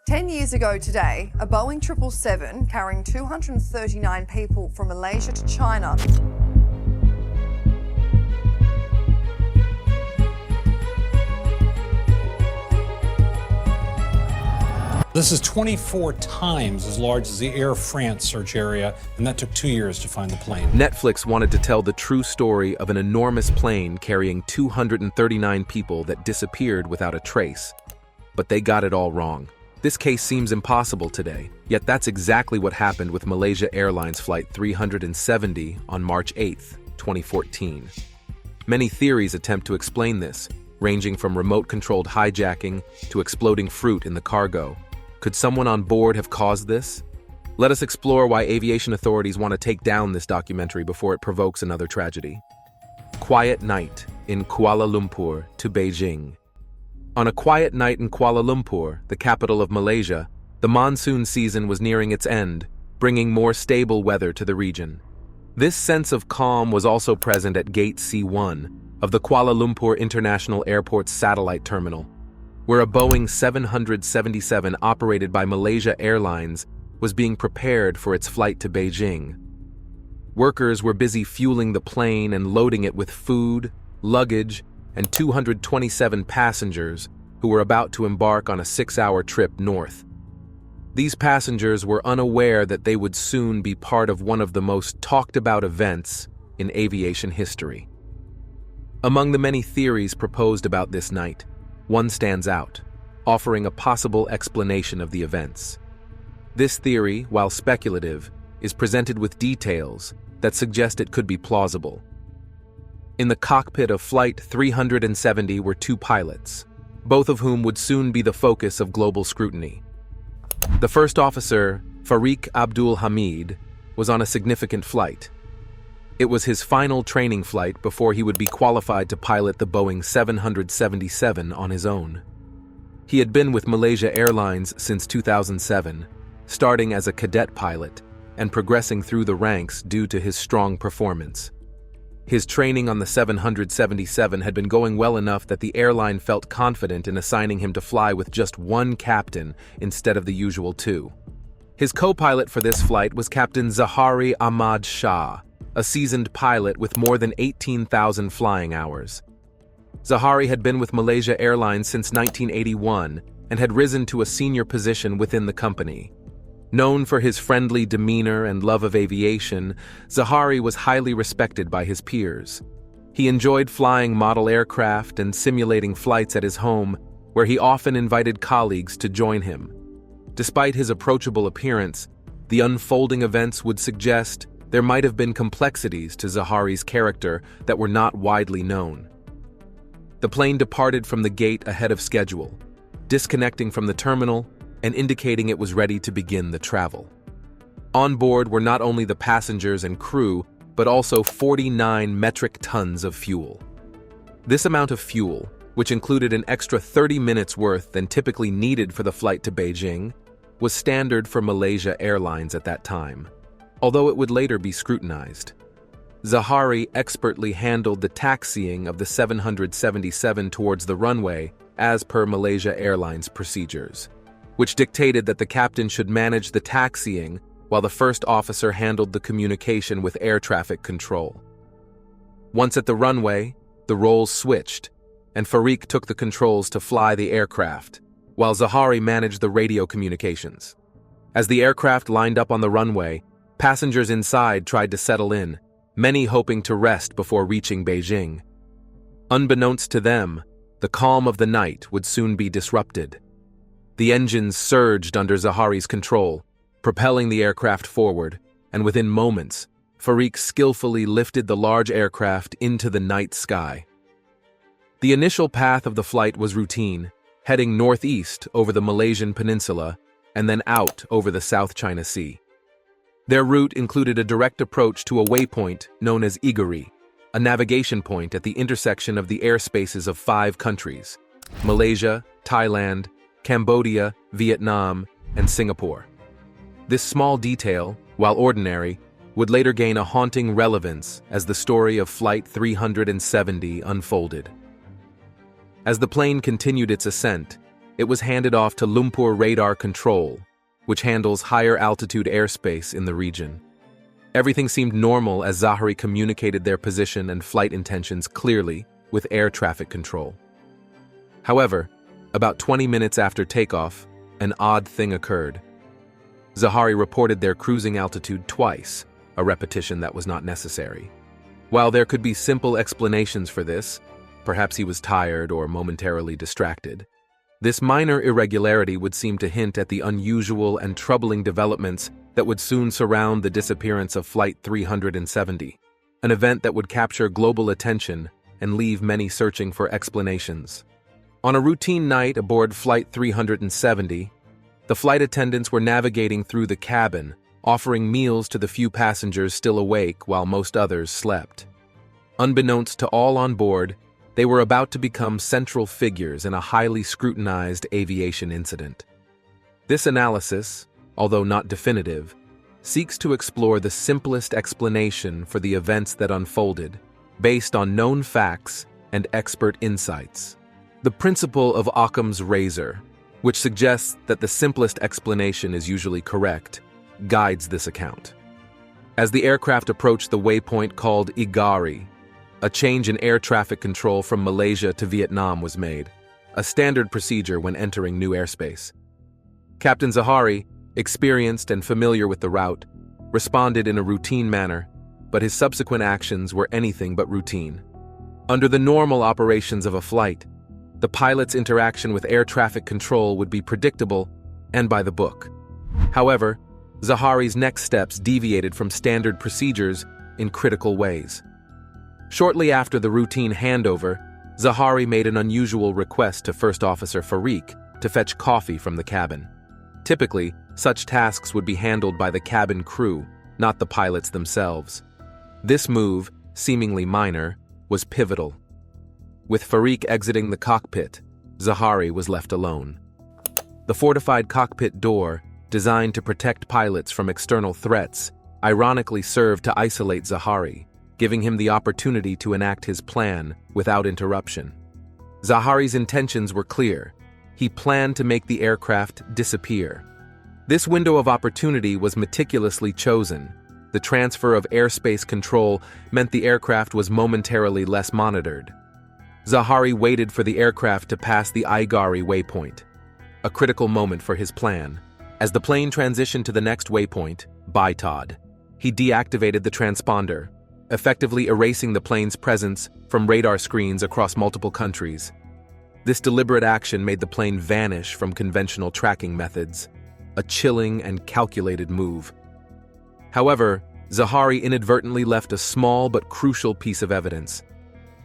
10 years ago today, a Boeing 777 carrying 239 people from Malaysia to China. This is 24 times as large as the Air France search area, and that took 2 years to find the plane. Netflix wanted to tell the true story of an enormous plane carrying 239 people that disappeared without a trace. But they got it all wrong. This case seems impossible today, yet that's exactly what happened with Malaysia Airlines Flight 370 on March 8, 2014. Many theories attempt to explain this, ranging from remote-controlled hijacking to exploding fruit in the cargo. Could someone on board have caused this? Let us explore why aviation authorities want to take down this documentary before it provokes another tragedy. Quiet night in Kuala Lumpur to Beijing. On a quiet night in Kuala Lumpur, the capital of Malaysia, the monsoon season was nearing its end, bringing more stable weather to the region. This sense of calm was also present at Gate C1 of the Kuala Lumpur International Airport's satellite terminal, where a Boeing 777 operated by Malaysia Airlines was being prepared for its flight to Beijing. Workers were busy fueling the plane and loading it with food, luggage, and 227 passengers who were about to embark on a 6-hour trip north. These passengers were unaware that they would soon be part of one of the most talked-about events in aviation history. Among the many theories proposed about this night, one stands out, offering a possible explanation of the events. This theory, while speculative, is presented with details that suggest it could be plausible. In the cockpit of Flight 370 were 2 pilots, both of whom would soon be the focus of global scrutiny. The first officer, Farik Abdul Hamid, was on a significant flight. It was his final training flight before he would be qualified to pilot the Boeing 777 on his own. He had been with Malaysia Airlines since 2007, starting as a cadet pilot and progressing through the ranks due to his strong performance. His training on the 777 had been going well enough that the airline felt confident in assigning him to fly with just 1 captain instead of the usual 2. His co-pilot for this flight was Captain Zahari Ahmad Shah, a seasoned pilot with more than 18,000 flying hours. Zahari had been with Malaysia Airlines since 1981 and had risen to a senior position within the company. Known for his friendly demeanor and love of aviation, Zahari was highly respected by his peers. He enjoyed flying model aircraft and simulating flights at his home, where he often invited colleagues to join him. Despite his approachable appearance, the unfolding events would suggest there might have been complexities to Zahari's character that were not widely known. The plane departed from the gate ahead of schedule, disconnecting from the terminal and indicating it was ready to begin the travel. On board were not only the passengers and crew, but also 49 metric tons of fuel. This amount of fuel, which included an extra 30 minutes worth than typically needed for the flight to Beijing, was standard for Malaysia Airlines at that time, although it would later be scrutinized. Zahari expertly handled the taxiing of the 777 towards the runway as per Malaysia Airlines procedures, which dictated that the captain should manage the taxiing while the first officer handled the communication with air traffic control. Once at the runway, the roles switched, and Farik took the controls to fly the aircraft, while Zahari managed the radio communications. As the aircraft lined up on the runway, passengers inside tried to settle in, many hoping to rest before reaching Beijing. Unbeknownst to them, the calm of the night would soon be disrupted. The engines surged under Zahari's control, propelling the aircraft forward, and within moments, Farik skillfully lifted the large aircraft into the night sky. The initial path of the flight was routine, heading northeast over the Malaysian peninsula and then out over the South China Sea. Their route included a direct approach to a waypoint known as Igari, a navigation point at the intersection of the airspaces of 5 countries: Malaysia, Thailand, Cambodia, Vietnam, and Singapore. This small detail, while ordinary, would later gain a haunting relevance as the story of Flight 370 unfolded. As the plane continued its ascent, it was handed off to Lumpur Radar Control, which handles higher altitude airspace in the region. Everything seemed normal as Zahari communicated their position and flight intentions clearly with air traffic control. However, about 20 minutes after takeoff, an odd thing occurred. Zahari reported their cruising altitude twice, a repetition that was not necessary. While there could be simple explanations for this, perhaps he was tired or momentarily distracted, this minor irregularity would seem to hint at the unusual and troubling developments that would soon surround the disappearance of Flight 370, an event that would capture global attention and leave many searching for explanations. On a routine night aboard Flight 370, the flight attendants were navigating through the cabin, offering meals to the few passengers still awake while most others slept. Unbeknownst to all on board, they were about to become central figures in a highly scrutinized aviation incident. This analysis, although not definitive, seeks to explore the simplest explanation for the events that unfolded, based on known facts and expert insights. The principle of Occam's razor, which suggests that the simplest explanation is usually correct, guides this account. As the aircraft approached the waypoint called Igari, a change in air traffic control from Malaysia to Vietnam was made, a standard procedure when entering new airspace. Captain Zahari, experienced and familiar with the route, responded in a routine manner, but his subsequent actions were anything but routine. Under the normal operations of a flight, the pilot's interaction with air traffic control would be predictable and by the book. However, Zahari's next steps deviated from standard procedures in critical ways. Shortly after the routine handover, Zahari made an unusual request to First Officer Farik to fetch coffee from the cabin. Typically, such tasks would be handled by the cabin crew, not the pilots themselves. This move, seemingly minor, was pivotal. With Farik exiting the cockpit, Zahari was left alone. The fortified cockpit door, designed to protect pilots from external threats, ironically served to isolate Zahari, giving him the opportunity to enact his plan without interruption. Zahari's intentions were clear. He planned to make the aircraft disappear. This window of opportunity was meticulously chosen. The transfer of airspace control meant the aircraft was momentarily less monitored. Zahari waited for the aircraft to pass the Igari waypoint, a critical moment for his plan. As the plane transitioned to the next waypoint, Baitad, he deactivated the transponder, effectively erasing the plane's presence from radar screens across multiple countries. This deliberate action made the plane vanish from conventional tracking methods, a chilling and calculated move. However, Zahari inadvertently left a small but crucial piece of evidence.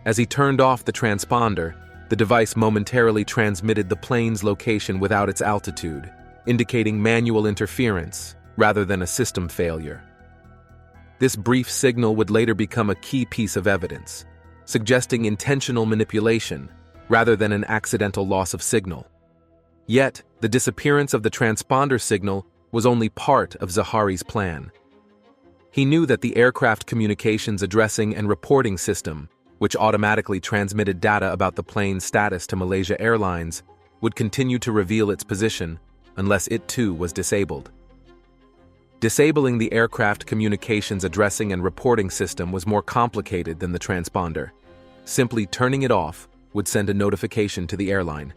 As he turned off the transponder, the device momentarily transmitted the plane's location without its altitude, indicating manual interference rather than a system failure. This brief signal would later become a key piece of evidence, suggesting intentional manipulation rather than an accidental loss of signal. Yet, the disappearance of the transponder signal was only part of Zahari's plan. He knew that the aircraft communications addressing and reporting system, which automatically transmitted data about the plane's status to Malaysia Airlines, would continue to reveal its position unless it too was disabled. Disabling the aircraft communications addressing and reporting system was more complicated than the transponder. Simply turning it off would send a notification to the airline.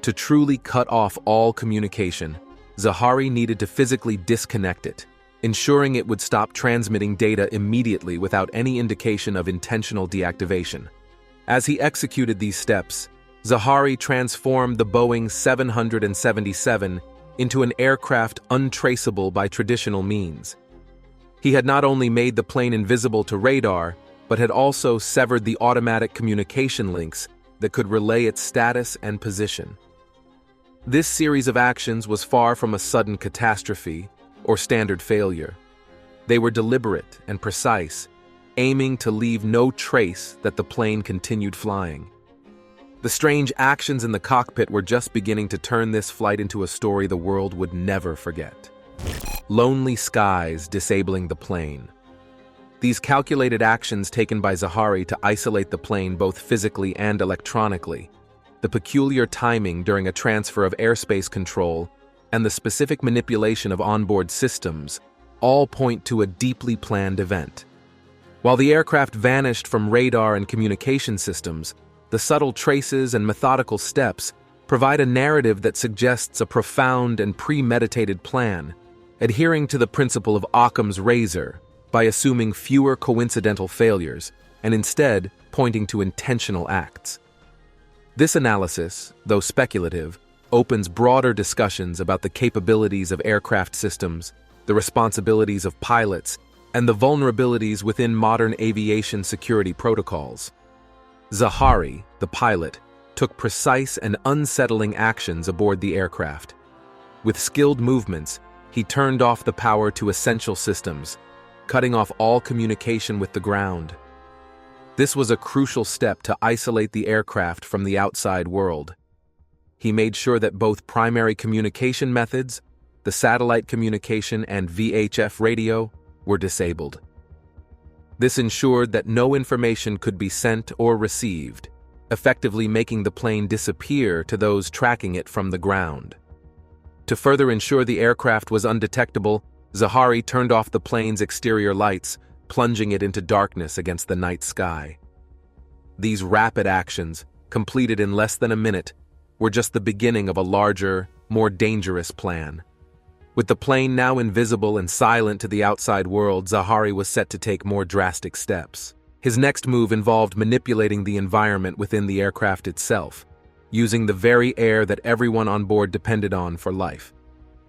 To truly cut off all communication, Zahari needed to physically disconnect it, ensuring it would stop transmitting data immediately without any indication of intentional deactivation. As he executed these steps, Zahari transformed the Boeing 777 into an aircraft untraceable by traditional means. He had not only made the plane invisible to radar, but had also severed the automatic communication links that could relay its status and position. This series of actions was far from a sudden catastrophe or standard failure. They were deliberate and precise, aiming to leave no trace that the plane continued flying. The strange actions in the cockpit were just beginning to turn this flight into a story the world would never forget. Lonely skies disabling the plane. These calculated actions taken by Zahari to isolate the plane both physically and electronically the peculiar timing during a transfer of airspace control, and the specific manipulation of onboard systems all point to a deeply planned event. While the aircraft vanished from radar and communication systems, the subtle traces and methodical steps provide a narrative that suggests a profound and premeditated plan, adhering to the principle of Occam's razor by assuming fewer coincidental failures and instead pointing to intentional acts. This analysis, though speculative, opens broader discussions about the capabilities of aircraft systems, the responsibilities of pilots, and the vulnerabilities within modern aviation security protocols. Zahari, the pilot, took precise and unsettling actions aboard the aircraft. With skilled movements, he turned off the power to essential systems, cutting off all communication with the ground. This was a crucial step to isolate the aircraft from the outside world. He made sure that both primary communication methods, the satellite communication and VHF radio, were disabled. This ensured that no information could be sent or received, effectively making the plane disappear to those tracking it from the ground. To further ensure the aircraft was undetectable, Zahari turned off the plane's exterior lights, plunging it into darkness against the night sky. These rapid actions, completed in less than a minute, were just the beginning of a larger, more dangerous plan. With the plane now invisible and silent to the outside world, Zahari was set to take more drastic steps. His next move involved manipulating the environment within the aircraft itself, using the very air that everyone on board depended on for life.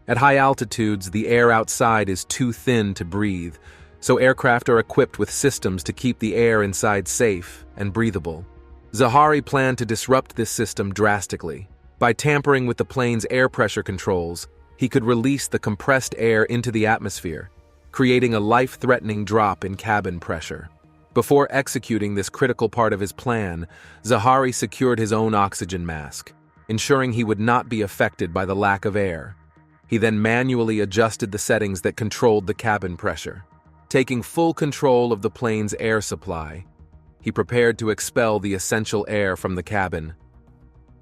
At high altitudes, the air outside is too thin to breathe, so aircraft are equipped with systems to keep the air inside safe and breathable. Zahari planned to disrupt this system drastically. By tampering with the plane's air pressure controls, he could release the compressed air into the atmosphere, creating a life-threatening drop in cabin pressure. Before executing this critical part of his plan, Zahari secured his own oxygen mask, ensuring he would not be affected by the lack of air. He then manually adjusted the settings that controlled the cabin pressure. Taking full control of the plane's air supply, he prepared to expel the essential air from the cabin.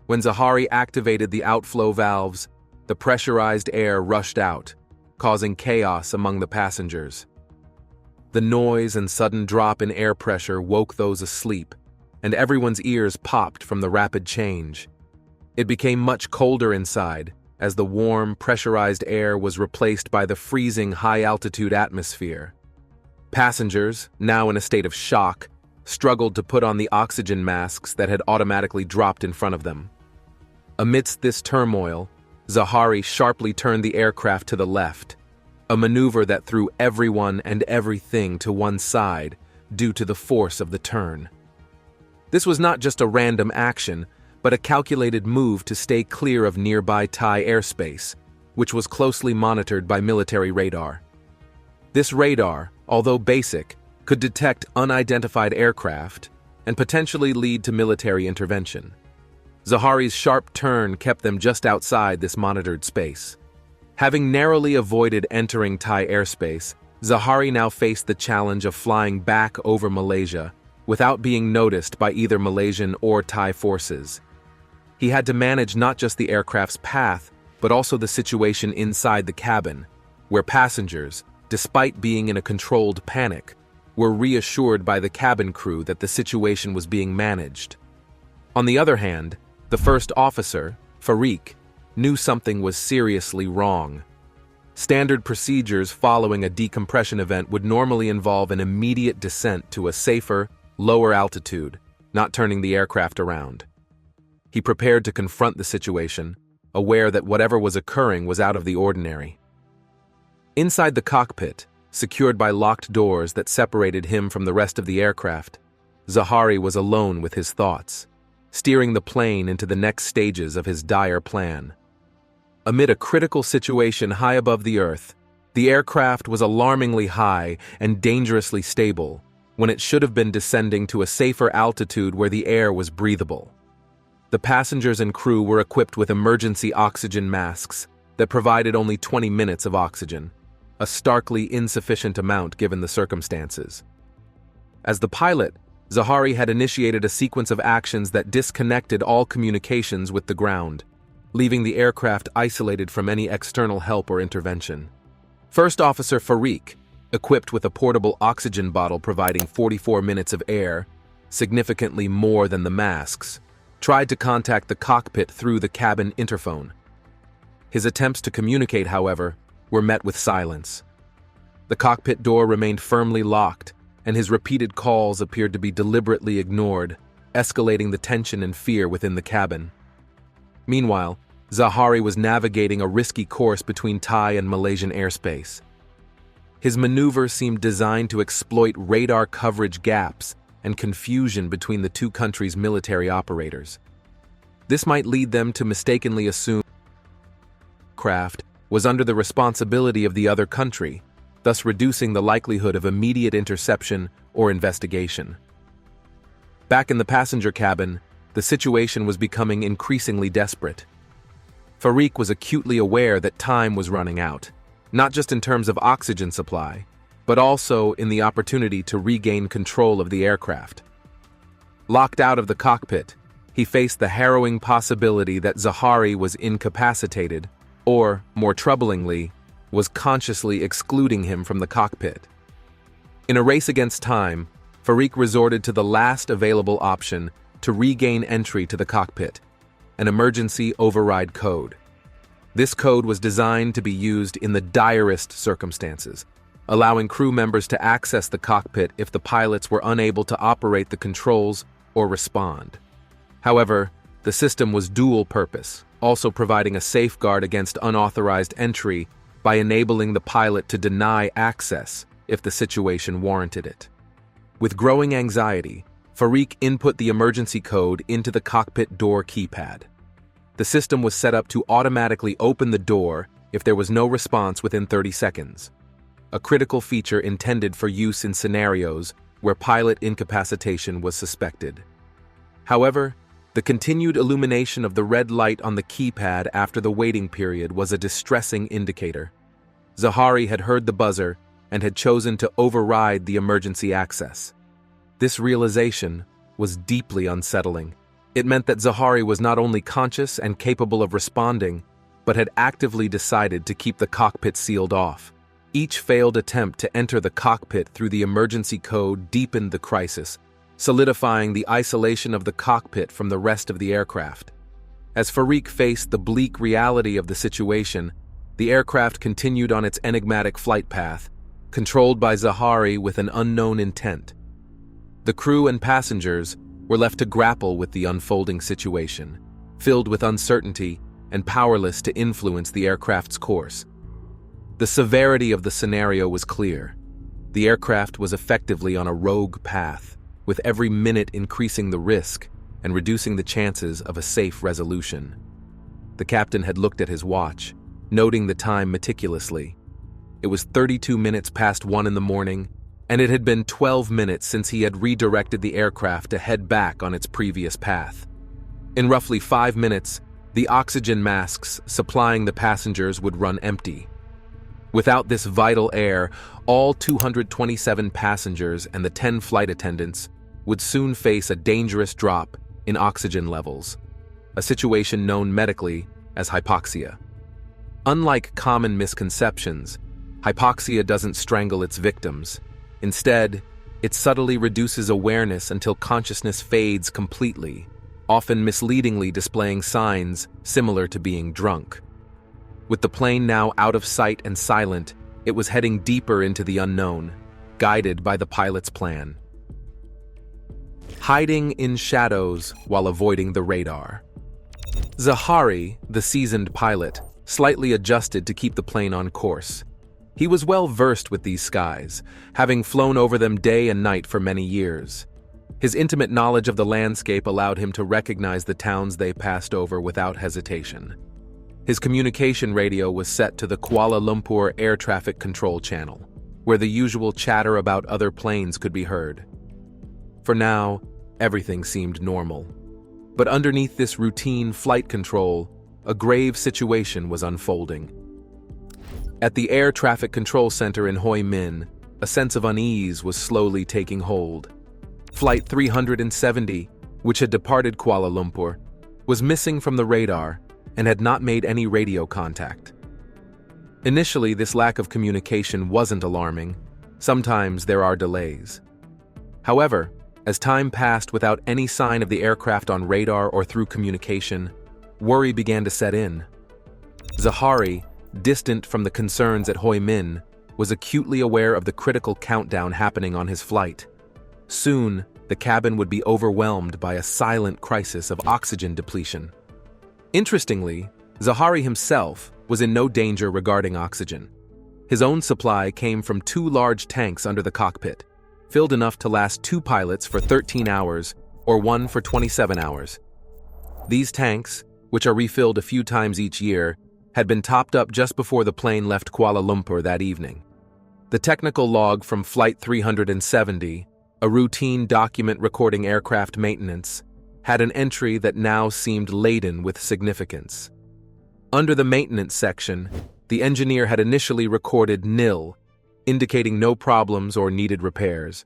When Zahari activated the outflow valves, the pressurized air rushed out, causing chaos among the passengers. The noise and sudden drop in air pressure woke those asleep, and everyone's ears popped from the rapid change. It became much colder inside, as the warm, pressurized air was replaced by the freezing high-altitude atmosphere. Passengers, now in a state of shock, struggled to put on the oxygen masks that had automatically dropped in front of them. Amidst this turmoil, Zahari sharply turned the aircraft to the left, a maneuver that threw everyone and everything to one side due to the force of the turn. This was not just a random action, but a calculated move to stay clear of nearby Thai airspace, which was closely monitored by military radar. This radar, although basic, could detect unidentified aircraft and potentially lead to military intervention. Zahari's sharp turn kept them just outside this monitored space. Having narrowly avoided entering Thai airspace, Zahari now faced the challenge of flying back over Malaysia without being noticed by either Malaysian or Thai forces. He had to manage not just the aircraft's path, but also the situation inside the cabin, where passengers, despite being in a controlled panic, were reassured by the cabin crew that the situation was being managed. On the other hand, the first officer, Farik, knew something was seriously wrong. Standard procedures following a decompression event would normally involve an immediate descent to a safer, lower altitude, not turning the aircraft around. He prepared to confront the situation, aware that whatever was occurring was out of the ordinary. Inside the cockpit, secured by locked doors that separated him from the rest of the aircraft, Zahari was alone with his thoughts, steering the plane into the next stages of his dire plan. Amid a critical situation high above the Earth, the aircraft was alarmingly high and dangerously stable when it should have been descending to a safer altitude where the air was breathable. The passengers and crew were equipped with emergency oxygen masks that provided only 20 minutes of oxygen, a starkly insufficient amount given the circumstances. As the pilot, Zahari had initiated a sequence of actions that disconnected all communications with the ground, leaving the aircraft isolated from any external help or intervention. First Officer Farik, equipped with a portable oxygen bottle providing 44 minutes of air, significantly more than the masks, tried to contact the cockpit through the cabin interphone. His attempts to communicate, however, were met with silence. The cockpit door remained firmly locked, and his repeated calls appeared to be deliberately ignored, escalating the tension and fear within the cabin. Meanwhile, Zahari was navigating a risky course between Thai and Malaysian airspace. His maneuver seemed designed to exploit radar coverage gaps and confusion between the two countries' military operators. This might lead them to mistakenly assume the craft was under the responsibility of the other country, thus reducing the likelihood of immediate interception or investigation. Back in the passenger cabin, the situation was becoming increasingly desperate. Farik was acutely aware that time was running out, not just in terms of oxygen supply, but also in the opportunity to regain control of the aircraft. Locked out of the cockpit, he faced the harrowing possibility that Zahari was incapacitated, or, more troublingly, was consciously excluding him from the cockpit. In a race against time, Farik resorted to the last available option to regain entry to the cockpit: an emergency override code. This code was designed to be used in the direst circumstances, allowing crew members to access the cockpit if the pilots were unable to operate the controls or respond. However, the system was dual-purpose, also providing a safeguard against unauthorized entry by enabling the pilot to deny access if the situation warranted it. With growing anxiety, Farik input the emergency code into the cockpit door keypad. The system was set up to automatically open the door if there was no response within 30 seconds, a critical feature intended for use in scenarios where pilot incapacitation was suspected. However, the continued illumination of the red light on the keypad after the waiting period was a distressing indicator. Zahari had heard the buzzer and had chosen to override the emergency access. This realization was deeply unsettling. It meant that Zahari was not only conscious and capable of responding, but had actively decided to keep the cockpit sealed off. Each failed attempt to enter the cockpit through the emergency code deepened the crisis, solidifying the isolation of the cockpit from the rest of the aircraft. As Farik faced the bleak reality of the situation, the aircraft continued on its enigmatic flight path, controlled by Zahari with an unknown intent. The crew and passengers were left to grapple with the unfolding situation, filled with uncertainty and powerless to influence the aircraft's course. The severity of the scenario was clear. The aircraft was effectively on a rogue path, with every minute increasing the risk and reducing the chances of a safe resolution. The captain had looked at his watch, noting the time meticulously. It was 32 minutes past 1 in the morning, and it had been 12 minutes since he had redirected the aircraft to head back on its previous path. In roughly 5 minutes, the oxygen masks supplying the passengers would run empty. Without this vital air, all 227 passengers and the 10 flight attendants would soon face a dangerous drop in oxygen levels, a situation known medically as hypoxia. Unlike common misconceptions, hypoxia doesn't strangle its victims. Instead, it subtly reduces awareness until consciousness fades completely, often misleadingly displaying signs similar to being drunk. With the plane now out of sight and silent, it was heading deeper into the unknown, guided by the pilot's plan. Hiding in shadows while avoiding the radar. Zahari, the seasoned pilot, slightly adjusted to keep the plane on course. He was well versed with these skies, having flown over them day and night for many years. His intimate knowledge of the landscape allowed him to recognize the towns they passed over without hesitation. His communication radio was set to the Kuala Lumpur Air Traffic Control Channel, where the usual chatter about other planes could be heard. For now, everything seemed normal. But underneath this routine flight control, a grave situation was unfolding. At the Air Traffic Control Center in Hoi Minh, a sense of unease was slowly taking hold. Flight 370, which had departed Kuala Lumpur, was missing from the radar and had not made any radio contact. Initially, this lack of communication wasn't alarming. Sometimes there are delays. However, as time passed without any sign of the aircraft on radar or through communication, worry began to set in. Zahari, distant from the concerns at Hoi Min, was acutely aware of the critical countdown happening on his flight. Soon, the cabin would be overwhelmed by a silent crisis of oxygen depletion. Interestingly, Zahari himself was in no danger regarding oxygen. His own supply came from 2 large tanks under the cockpit, filled enough to last 2 pilots for 13 hours or 1 for 27 hours. These tanks, which are refilled a few times each year, had been topped up just before the plane left Kuala Lumpur that evening. The technical log from Flight 370, a routine document recording aircraft maintenance, had an entry that now seemed laden with significance. Under the maintenance section, the engineer had initially recorded nil, indicating no problems or needed repairs.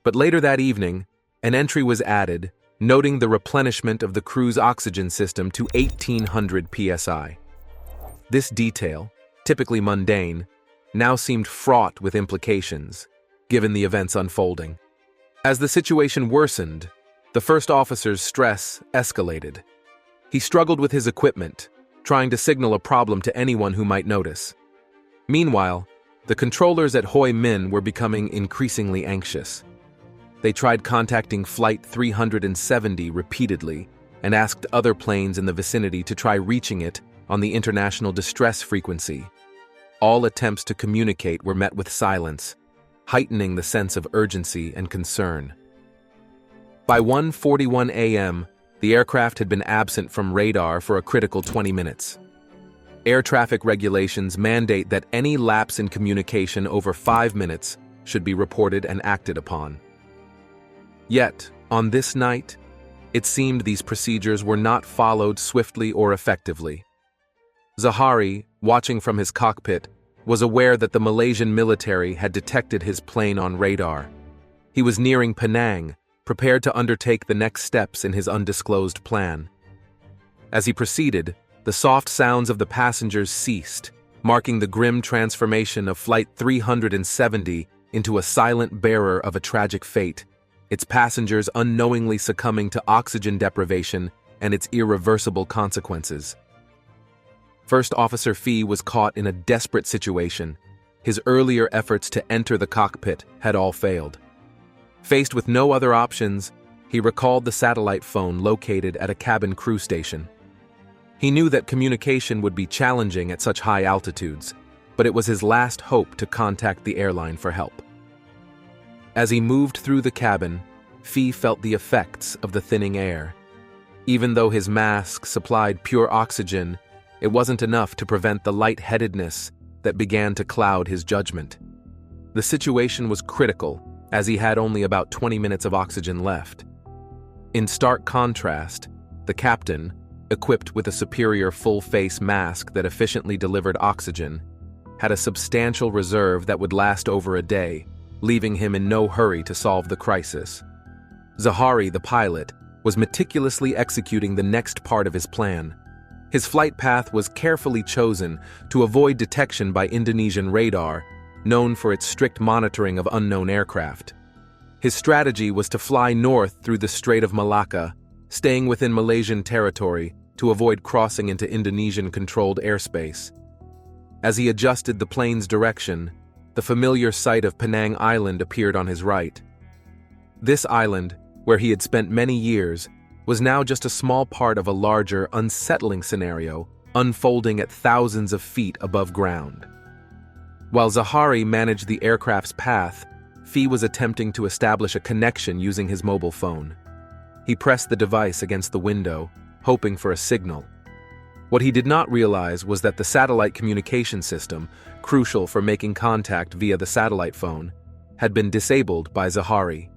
But later that evening, an entry was added, noting the replenishment of the crew's oxygen system to 1,800 psi. This detail, typically mundane, now seemed fraught with implications, given the events unfolding. As the situation worsened, the first officer's stress escalated. He struggled with his equipment, trying to signal a problem to anyone who might notice. Meanwhile, the controllers at Hoi Min were becoming increasingly anxious. They tried contacting Flight 370 repeatedly and asked other planes in the vicinity to try reaching it on the international distress frequency. All attempts to communicate were met with silence, heightening the sense of urgency and concern. By 1:41 a.m., the aircraft had been absent from radar for a critical 20 minutes. Air traffic regulations mandate that any lapse in communication over 5 minutes should be reported and acted upon. Yet, on this night, it seemed these procedures were not followed swiftly or effectively. Zahari, watching from his cockpit, was aware that the Malaysian military had detected his plane on radar. He was nearing Penang, prepared to undertake the next steps in his undisclosed plan. As he proceeded, the soft sounds of the passengers ceased, marking the grim transformation of Flight 370 into a silent bearer of a tragic fate, its passengers unknowingly succumbing to oxygen deprivation and its irreversible consequences. First Officer Fee was caught in a desperate situation. His earlier efforts to enter the cockpit had all failed. Faced with no other options, he recalled the satellite phone located at a cabin crew station. He knew that communication would be challenging at such high altitudes, but it was his last hope to contact the airline for help. As he moved through the cabin, Fee felt the effects of the thinning air. Even though his mask supplied pure oxygen, it wasn't enough to prevent the lightheadedness that began to cloud his judgment. The situation was critical, as he had only about 20 minutes of oxygen left. In stark contrast, the captain, equipped with a superior full-face mask that efficiently delivered oxygen, had a substantial reserve that would last over a day, leaving him in no hurry to solve the crisis. Zahari, the pilot, was meticulously executing the next part of his plan. His flight path was carefully chosen to avoid detection by Indonesian radar, known for its strict monitoring of unknown aircraft. His strategy was to fly north through the Strait of Malacca, staying within Malaysian territory to avoid crossing into Indonesian-controlled airspace. As he adjusted the plane's direction, the familiar sight of Penang Island appeared on his right. This island, where he had spent many years, was now just a small part of a larger, unsettling scenario unfolding at thousands of feet above ground. While Zahari managed the aircraft's path, Fee was attempting to establish a connection using his mobile phone. He pressed the device against the window, hoping for a signal. What he did not realize was that the satellite communication system, crucial for making contact via the satellite phone, had been disabled by Zahari.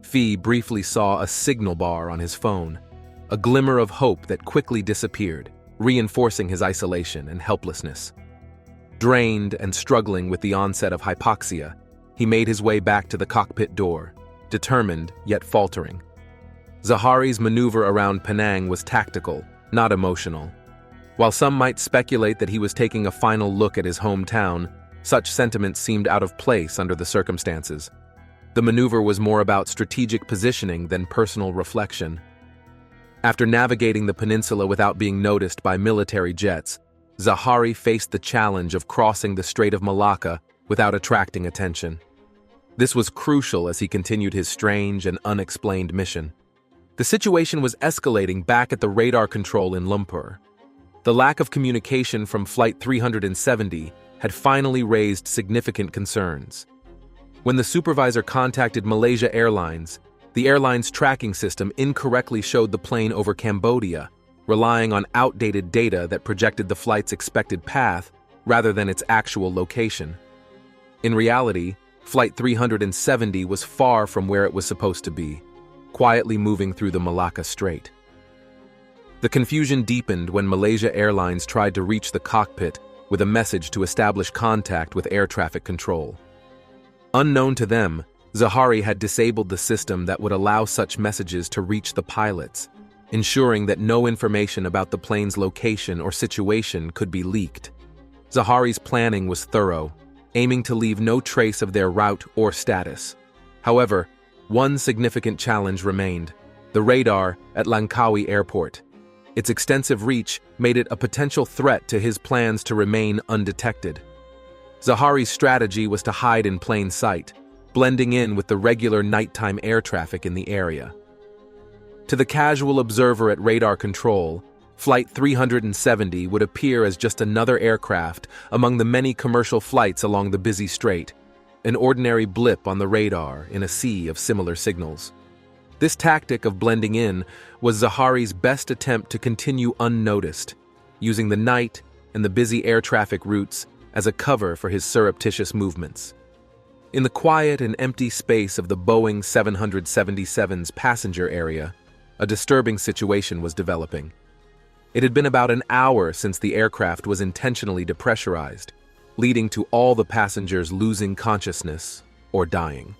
Fee briefly saw a signal bar on his phone, a glimmer of hope that quickly disappeared, reinforcing his isolation and helplessness. Drained and struggling with the onset of hypoxia, he made his way back to the cockpit door, determined yet faltering. Zahari's maneuver around Penang was tactical, not emotional. While some might speculate that he was taking a final look at his hometown, such sentiments seemed out of place under the circumstances. The maneuver was more about strategic positioning than personal reflection. After navigating the peninsula without being noticed by military jets, Zahari faced the challenge of crossing the Strait of Malacca without attracting attention. This was crucial as he continued his strange and unexplained mission. The situation was escalating back at the radar control in Lumpur. The lack of communication from Flight 370 had finally raised significant concerns. When the supervisor contacted Malaysia Airlines, the airline's tracking system incorrectly showed the plane over Cambodia, relying on outdated data that projected the flight's expected path rather than its actual location. In reality, Flight 370 was far from where it was supposed to be, quietly moving through the Malacca Strait. The confusion deepened when Malaysia Airlines tried to reach the cockpit with a message to establish contact with air traffic control. Unknown to them, Zahari had disabled the system that would allow such messages to reach the pilots, ensuring that no information about the plane's location or situation could be leaked. Zahari's planning was thorough, aiming to leave no trace of their route or status. However, one significant challenge remained: the radar at Langkawi Airport. Its extensive reach made it a potential threat to his plans to remain undetected. Zahari's strategy was to hide in plain sight, blending in with the regular nighttime air traffic in the area. To the casual observer at radar control, Flight 370 would appear as just another aircraft among the many commercial flights along the busy strait, an ordinary blip on the radar in a sea of similar signals. This tactic of blending in was Zahari's best attempt to continue unnoticed, using the night and the busy air traffic routes as a cover for his surreptitious movements. In the quiet and empty space of the Boeing 777's passenger area, a disturbing situation was developing. It had been about an hour since the aircraft was intentionally depressurized, leading to all the passengers losing consciousness or dying.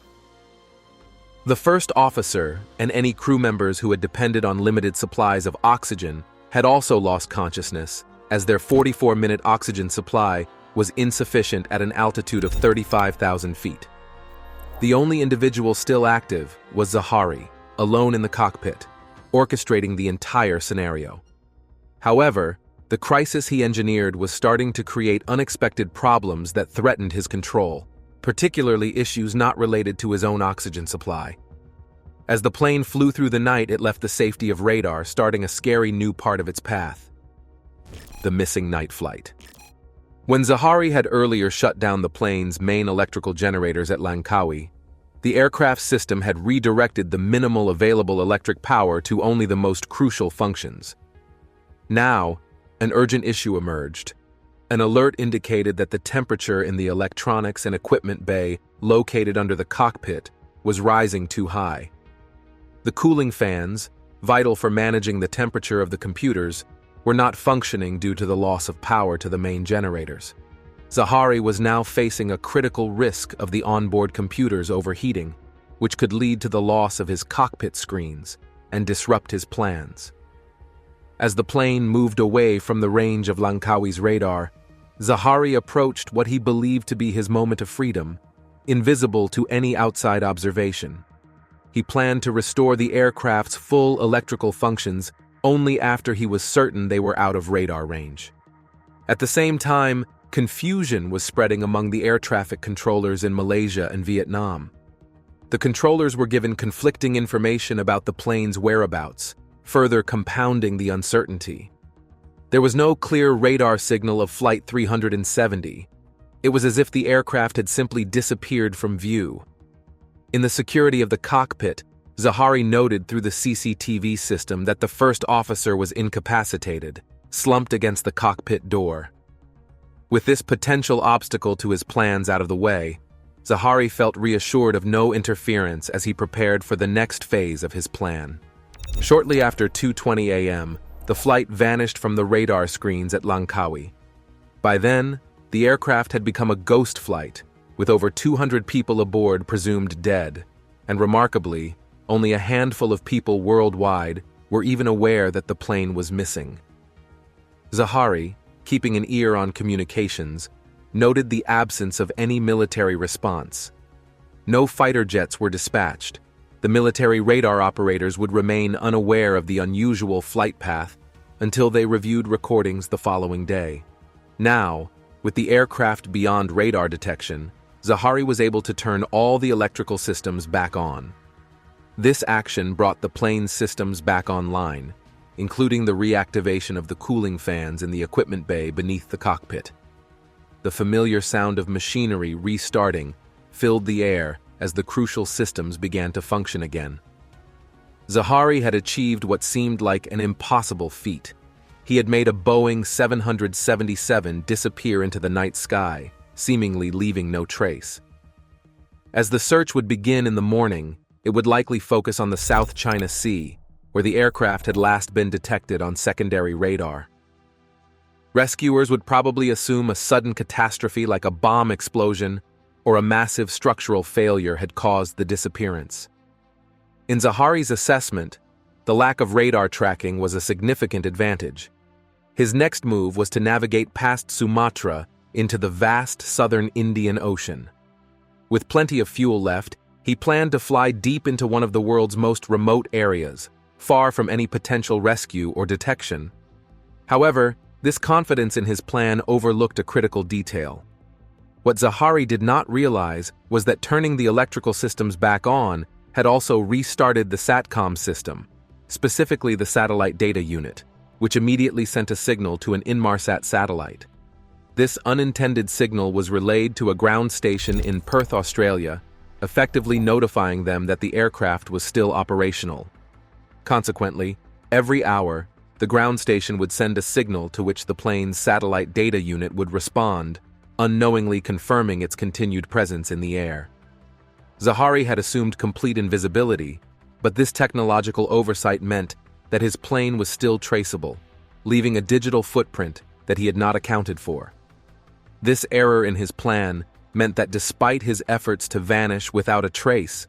The first officer and any crew members who had depended on limited supplies of oxygen had also lost consciousness, as their 44-minute oxygen supply was insufficient at an altitude of 35,000 feet. The only individual still active was Zahari, alone in the cockpit, orchestrating the entire scenario. However, the crisis he engineered was starting to create unexpected problems that threatened his control, particularly issues not related to his own oxygen supply. As the plane flew through the night, it left the safety of radar, starting a scary new part of its path: the missing night flight. When Zahari had earlier shut down the plane's main electrical generators at Langkawi, the aircraft system had redirected the minimal available electric power to only the most crucial functions. Now, an urgent issue emerged. An alert indicated that the temperature in the electronics and equipment bay located under the cockpit was rising too high. The cooling fans, vital for managing the temperature of the computers, were not functioning due to the loss of power to the main generators. Zahari was now facing a critical risk of the onboard computers overheating, which could lead to the loss of his cockpit screens and disrupt his plans. As the plane moved away from the range of Langkawi's radar, Zahari approached what he believed to be his moment of freedom, invisible to any outside observation. He planned to restore the aircraft's full electrical functions only after he was certain they were out of radar range. At the same time, confusion was spreading among the air traffic controllers in Malaysia and Vietnam. The controllers were given conflicting information about the plane's whereabouts, further compounding the uncertainty. There was no clear radar signal of Flight 370. It was as if the aircraft had simply disappeared from view. In the security of the cockpit, Zahari noted through the CCTV system that the first officer was incapacitated, slumped against the cockpit door. With this potential obstacle to his plans out of the way, Zahari felt reassured of no interference as he prepared for the next phase of his plan. Shortly after 2:20 a.m., the flight vanished from the radar screens at Langkawi. By then, the aircraft had become a ghost flight, with over 200 people aboard presumed dead. and remarkably, only a handful of people worldwide were even aware that the plane was missing. Zahari, keeping an ear on communications, noted the absence of any military response. No fighter jets were dispatched. The military radar operators would remain unaware of the unusual flight path until they reviewed recordings the following day. Now, with the aircraft beyond radar detection, Zahari was able to turn all the electrical systems back on. This action brought the plane's systems back online, including the reactivation of the cooling fans in the equipment bay beneath the cockpit. The familiar sound of machinery restarting filled the air as the crucial systems began to function again. Zahari had achieved what seemed like an impossible feat. He had made a Boeing 777 disappear into the night sky, seemingly leaving no trace. As the search would begin in the morning, it would likely focus on the South China Sea, where the aircraft had last been detected on secondary radar. Rescuers would probably assume a sudden catastrophe like a bomb explosion or a massive structural failure had caused the disappearance. In Zahari's assessment, the lack of radar tracking was a significant advantage. His next move was to navigate past Sumatra into the vast southern Indian Ocean. With plenty of fuel left, he planned to fly deep into one of the world's most remote areas, far from any potential rescue or detection. However, this confidence in his plan overlooked a critical detail. What Zahari did not realize was that turning the electrical systems back on had also restarted the SATCOM system, specifically the satellite data unit, which immediately sent a signal to an Inmarsat satellite. This unintended signal was relayed to a ground station in Perth, Australia, effectively notifying them that the aircraft was still operational. Consequently, every hour, the ground station would send a signal to which the plane's satellite data unit would respond, unknowingly confirming its continued presence in the air. Zahari had assumed complete invisibility, but this technological oversight meant that his plane was still traceable, leaving a digital footprint that he had not accounted for. This error in his plan meant that despite his efforts to vanish without a trace,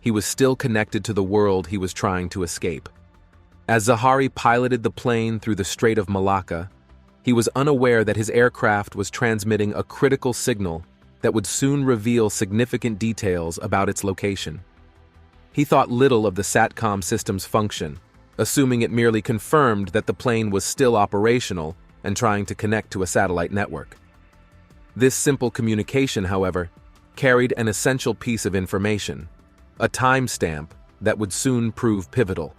he was still connected to the world he was trying to escape. As Zahari piloted the plane through the Strait of Malacca, he was unaware that his aircraft was transmitting a critical signal that would soon reveal significant details about its location. He thought little of the SATCOM system's function, assuming it merely confirmed that the plane was still operational and trying to connect to a satellite network. This simple communication, however, carried an essential piece of information, a timestamp that would soon prove pivotal.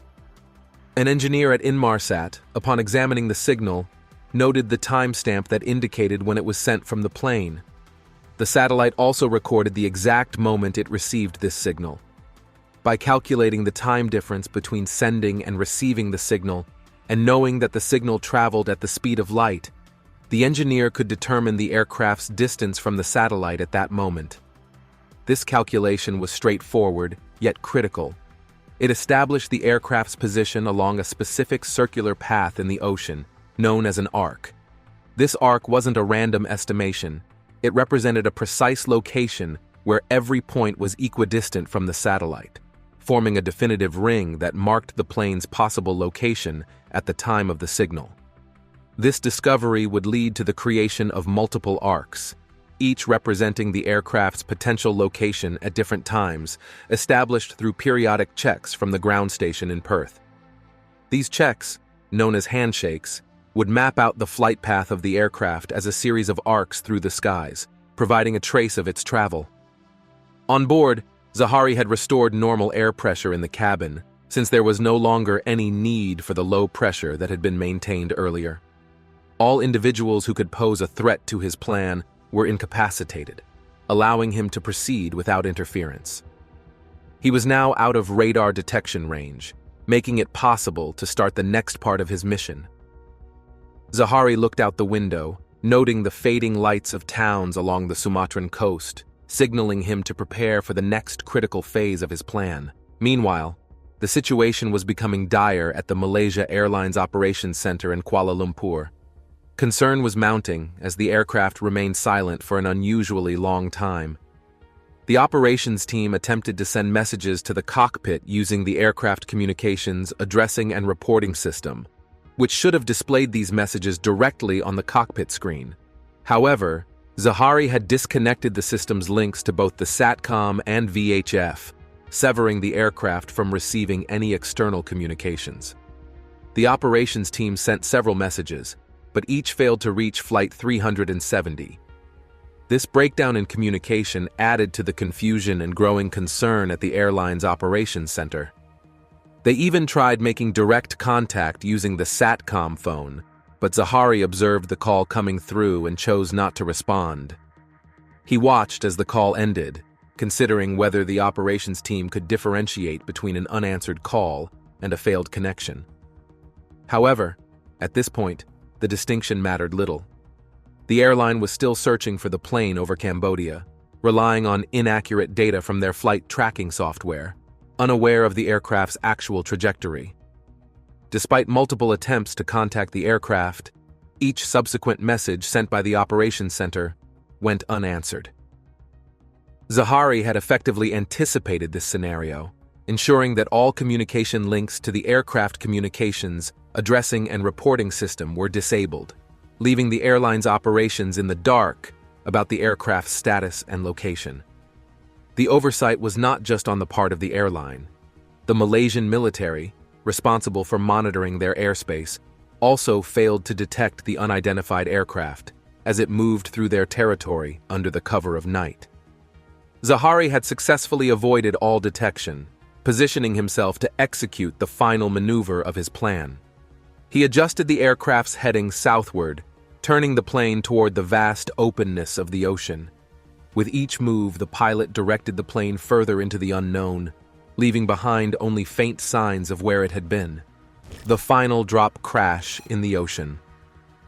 An engineer at Inmarsat, upon examining the signal, noted the timestamp that indicated when it was sent from the plane. The satellite also recorded the exact moment it received this signal. By calculating the time difference between sending and receiving the signal, and knowing that the signal traveled at the speed of light, the engineer could determine the aircraft's distance from the satellite at that moment. This calculation was straightforward, yet critical. It established the aircraft's position along a specific circular path in the ocean, known as an arc. This arc wasn't a random estimation. It represented a precise location where every point was equidistant from the satellite, forming a definitive ring that marked the plane's possible location at the time of the signal. This discovery would lead to the creation of multiple arcs, each representing the aircraft's potential location at different times, established through periodic checks from the ground station in Perth. These checks, known as handshakes, would map out the flight path of the aircraft as a series of arcs through the skies, providing a trace of its travel. On board, Zahari had restored normal air pressure in the cabin, since there was no longer any need for the low pressure that had been maintained earlier. All individuals who could pose a threat to his plan were incapacitated, allowing him to proceed without interference. He was now out of radar detection range, making it possible to start the next part of his mission. Zahari looked out the window, noting the fading lights of towns along the Sumatran coast, signaling him to prepare for the next critical phase of his plan. Meanwhile, the situation was becoming dire at the Malaysia Airlines Operations Center in Kuala Lumpur. Concern was mounting as the aircraft remained silent for an unusually long time. The operations team attempted to send messages to the cockpit using the aircraft communications addressing and reporting system, which should have displayed these messages directly on the cockpit screen. However, Zahari had disconnected the system's links to both the SATCOM and VHF, severing the aircraft from receiving any external communications. The operations team sent several messages, but each failed to reach Flight 370. This breakdown in communication added to the confusion and growing concern at the airline's operations center. They even tried making direct contact using the SATCOM phone, but Zahari observed the call coming through and chose not to respond. He watched as the call ended, considering whether the operations team could differentiate between an unanswered call and a failed connection. However, at this point, the distinction mattered little. The airline was still searching for the plane over Cambodia, relying on inaccurate data from their flight tracking software, unaware of the aircraft's actual trajectory. Despite multiple attempts to contact the aircraft, each subsequent message sent by the operations center went unanswered. Zahari had effectively anticipated this scenario, ensuring that all communication links to the aircraft communications addressing and reporting system were disabled, leaving the airline's operations in the dark about the aircraft's status and location. The oversight was not just on the part of the airline. The Malaysian military, responsible for monitoring their airspace, also failed to detect the unidentified aircraft as it moved through their territory under the cover of night. Zahari had successfully avoided all detection, positioning himself to execute the final maneuver of his plan. He adjusted the aircraft's heading southward, turning the plane toward the vast openness of the ocean. With each move, the pilot directed the plane further into the unknown, leaving behind only faint signs of where it had been. The final drop crash in the ocean.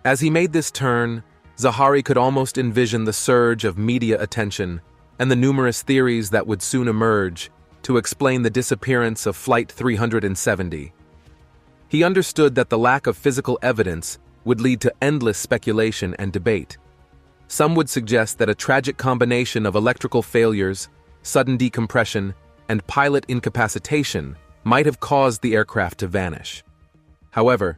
As he made this turn, Zahari could almost envision the surge of media attention and the numerous theories that would soon emerge to explain the disappearance of Flight 370. He understood that the lack of physical evidence would lead to endless speculation and debate. Some would suggest that a tragic combination of electrical failures, sudden decompression, and pilot incapacitation might have caused the aircraft to vanish. However,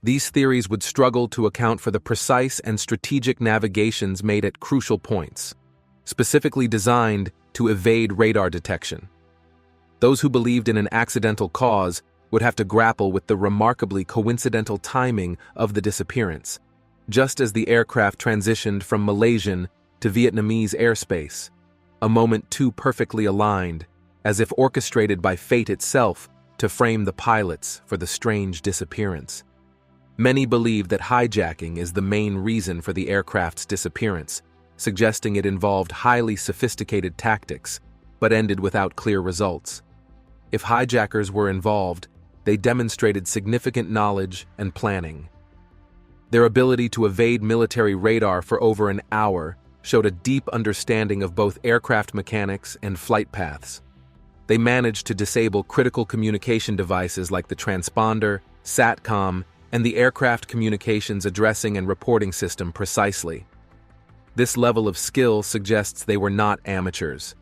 these theories would struggle to account for the precise and strategic navigations made at crucial points, specifically designed to evade radar detection. Those who believed in an accidental cause would have to grapple with the remarkably coincidental timing of the disappearance, just as the aircraft transitioned from Malaysian to Vietnamese airspace, a moment too perfectly aligned, as if orchestrated by fate itself to frame the pilots for the strange disappearance. Many believe that hijacking is the main reason for the aircraft's disappearance, suggesting it involved highly sophisticated tactics, but ended without clear results. If hijackers were involved, they demonstrated significant knowledge and planning. Their ability to evade military radar for over an hour showed a deep understanding of both aircraft mechanics and flight paths. They managed to disable critical communication devices like the transponder, SATCOM, and the aircraft communications addressing and reporting system precisely. This level of skill suggests they were not amateurs.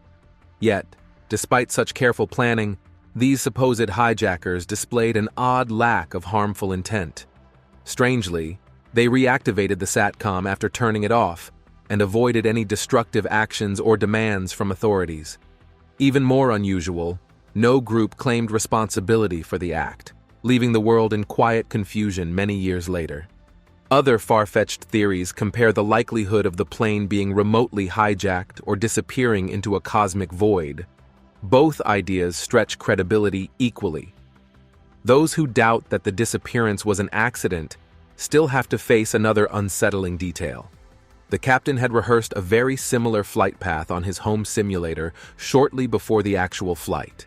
Yet, despite such careful planning, these supposed hijackers displayed an odd lack of harmful intent. Strangely, they reactivated the SATCOM after turning it off and avoided any destructive actions or demands from authorities. Even more unusual, no group claimed responsibility for the act, leaving the world in quiet confusion many years later. Other far-fetched theories compare the likelihood of the plane being remotely hijacked or disappearing into a cosmic void. Both ideas stretch credibility equally. Those who doubt that the disappearance was an accident still have to face another unsettling detail. The captain had rehearsed a very similar flight path on his home simulator shortly before the actual flight.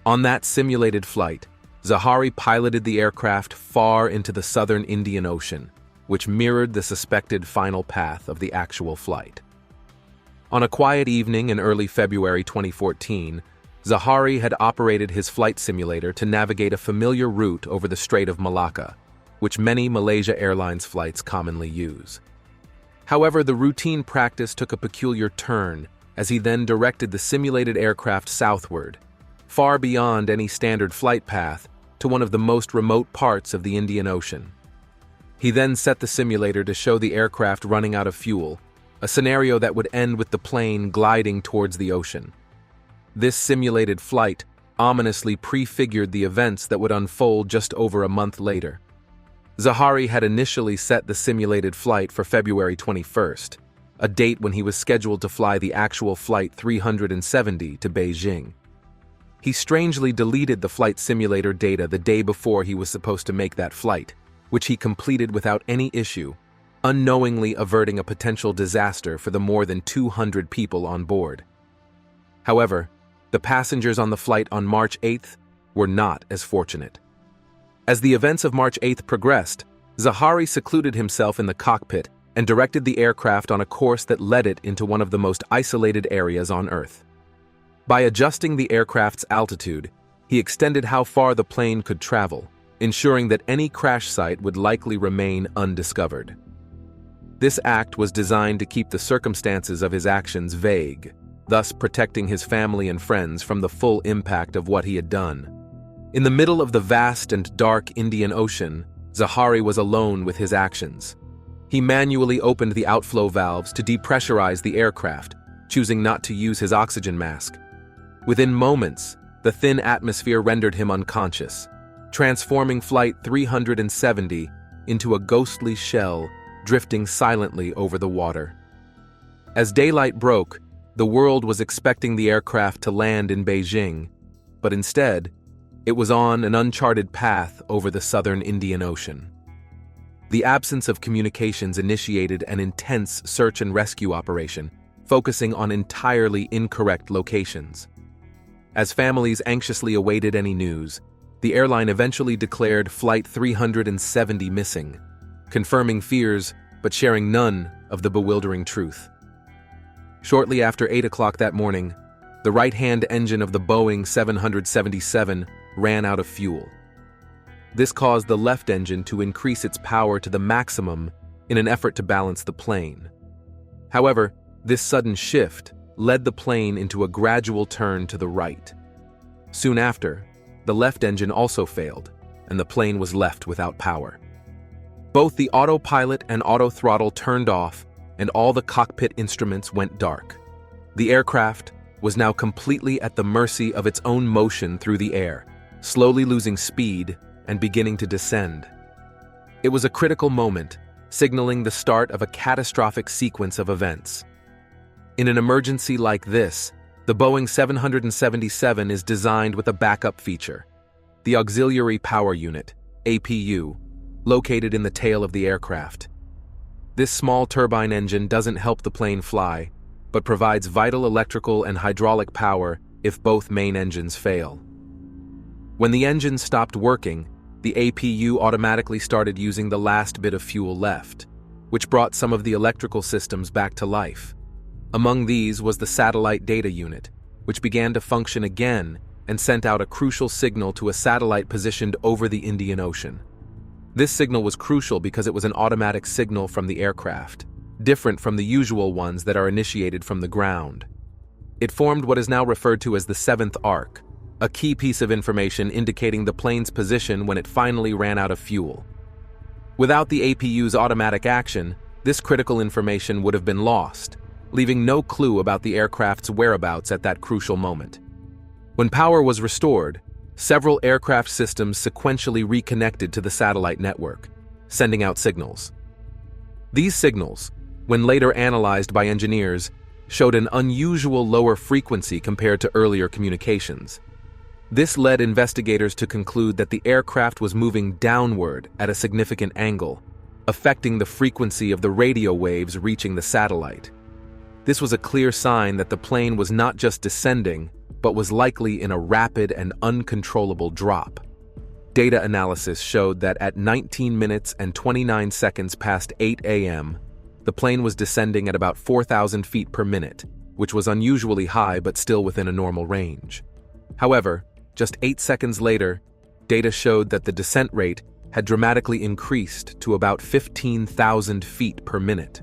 On that simulated flight, Zahari piloted the aircraft far into the southern Indian Ocean, which mirrored the suspected final path of the actual flight. On a quiet evening in early February 2014, Zahari had operated his flight simulator to navigate a familiar route over the Strait of Malacca, which many Malaysia Airlines flights commonly use. However, the routine practice took a peculiar turn as he then directed the simulated aircraft southward, far beyond any standard flight path, to one of the most remote parts of the Indian Ocean. He then set the simulator to show the aircraft running out of fuel, a scenario that would end with the plane gliding towards the ocean. This simulated flight ominously prefigured the events that would unfold just over a month later. Zaharie had initially set the simulated flight for February 21st, a date when he was scheduled to fly the actual Flight 370 to Beijing. He strangely deleted the flight simulator data the day before he was supposed to make that flight, which he completed without any issue, unknowingly averting a potential disaster for the more than 200 people on board. However, the passengers on the flight on March 8th were not as fortunate. As the events of March 8th progressed, Zaharie secluded himself in the cockpit and directed the aircraft on a course that led it into one of the most isolated areas on Earth. By adjusting the aircraft's altitude, he extended how far the plane could travel, ensuring that any crash site would likely remain undiscovered. This act was designed to keep the circumstances of his actions vague, thus protecting his family and friends from the full impact of what he had done. In the middle of the vast and dark Indian Ocean, Zaharie was alone with his actions. He manually opened the outflow valves to depressurize the aircraft, choosing not to use his oxygen mask. Within moments, the thin atmosphere rendered him unconscious, transforming Flight 370 into a ghostly shell drifting silently over the water. As daylight broke, the world was expecting the aircraft to land in Beijing, but instead, it was on an uncharted path over the southern Indian Ocean. The absence of communications initiated an intense search and rescue operation, focusing on entirely incorrect locations. As families anxiously awaited any news, the airline eventually declared Flight 370 missing, confirming fears but sharing none of the bewildering truth. Shortly after 8 o'clock that morning, the right-hand engine of the Boeing 777 ran out of fuel. This caused the left engine to increase its power to the maximum in an effort to balance the plane. However, this sudden shift led the plane into a gradual turn to the right. Soon after, the left engine also failed, and the plane was left without power. Both the autopilot and autothrottle turned off, and all the cockpit instruments went dark. The aircraft was now completely at the mercy of its own motion through the air, slowly losing speed and beginning to descend. It was a critical moment, signaling the start of a catastrophic sequence of events. In an emergency like this, the Boeing 777 is designed with a backup feature, the Auxiliary Power Unit, APU, located in the tail of the aircraft. This small turbine engine doesn't help the plane fly, but provides vital electrical and hydraulic power if both main engines fail. When the engine stopped working, the APU automatically started using the last bit of fuel left, which brought some of the electrical systems back to life. Among these was the satellite data unit, which began to function again and sent out a crucial signal to a satellite positioned over the Indian Ocean. This signal was crucial because it was an automatic signal from the aircraft, different from the usual ones that are initiated from the ground. It formed what is now referred to as the seventh arc, a key piece of information indicating the plane's position when it finally ran out of fuel. Without the APU's automatic action, this critical information would have been lost, leaving no clue about the aircraft's whereabouts at that crucial moment. When power was restored, several aircraft systems sequentially reconnected to the satellite network, sending out signals. These signals, when later analyzed by engineers, showed an unusual lower frequency compared to earlier communications. This led investigators to conclude that the aircraft was moving downward at a significant angle, affecting the frequency of the radio waves reaching the satellite. This was a clear sign that the plane was not just descending, but was likely in a rapid and uncontrollable drop. Data analysis showed that at 19 minutes and 29 seconds past 8 a.m., the plane was descending at about 4,000 feet per minute, which was unusually high but still within a normal range. However, just 8 seconds later, data showed that the descent rate had dramatically increased to about 15,000 feet per minute.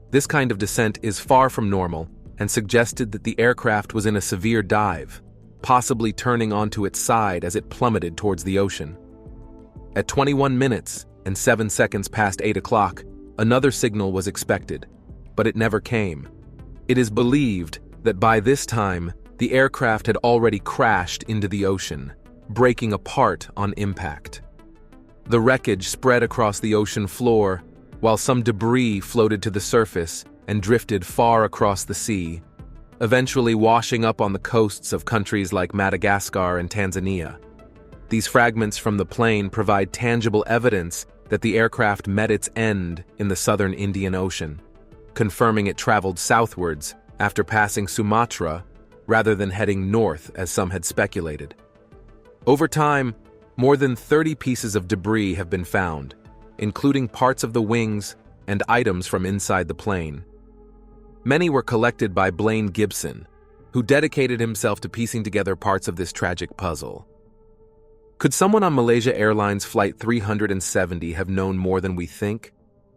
This kind of descent is far from normal and suggested that the aircraft was in a severe dive, possibly turning onto its side as it plummeted towards the ocean. At 21 minutes and 7 seconds past 8 o'clock, another signal was expected, but it never came. It is believed that by this time, the aircraft had already crashed into the ocean, breaking apart on impact. The wreckage spread across the ocean floor, while some debris floated to the surface and drifted far across the sea, eventually washing up on the coasts of countries like Madagascar and Tanzania. These fragments from the plane provide tangible evidence that the aircraft met its end in the southern Indian Ocean, confirming it traveled southwards after passing Sumatra rather than heading north as some had speculated. Over time, more than 30 pieces of debris have been found, including parts of the wings and items from inside the plane. Many were collected by Blaine Gibson, who dedicated himself to piecing together parts of this tragic puzzle. Could someone on Malaysia Airlines Flight 370 have known more than we think?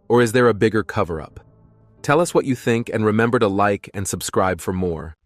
Or is there a bigger cover-up? Tell us what you think and remember to like and subscribe for more.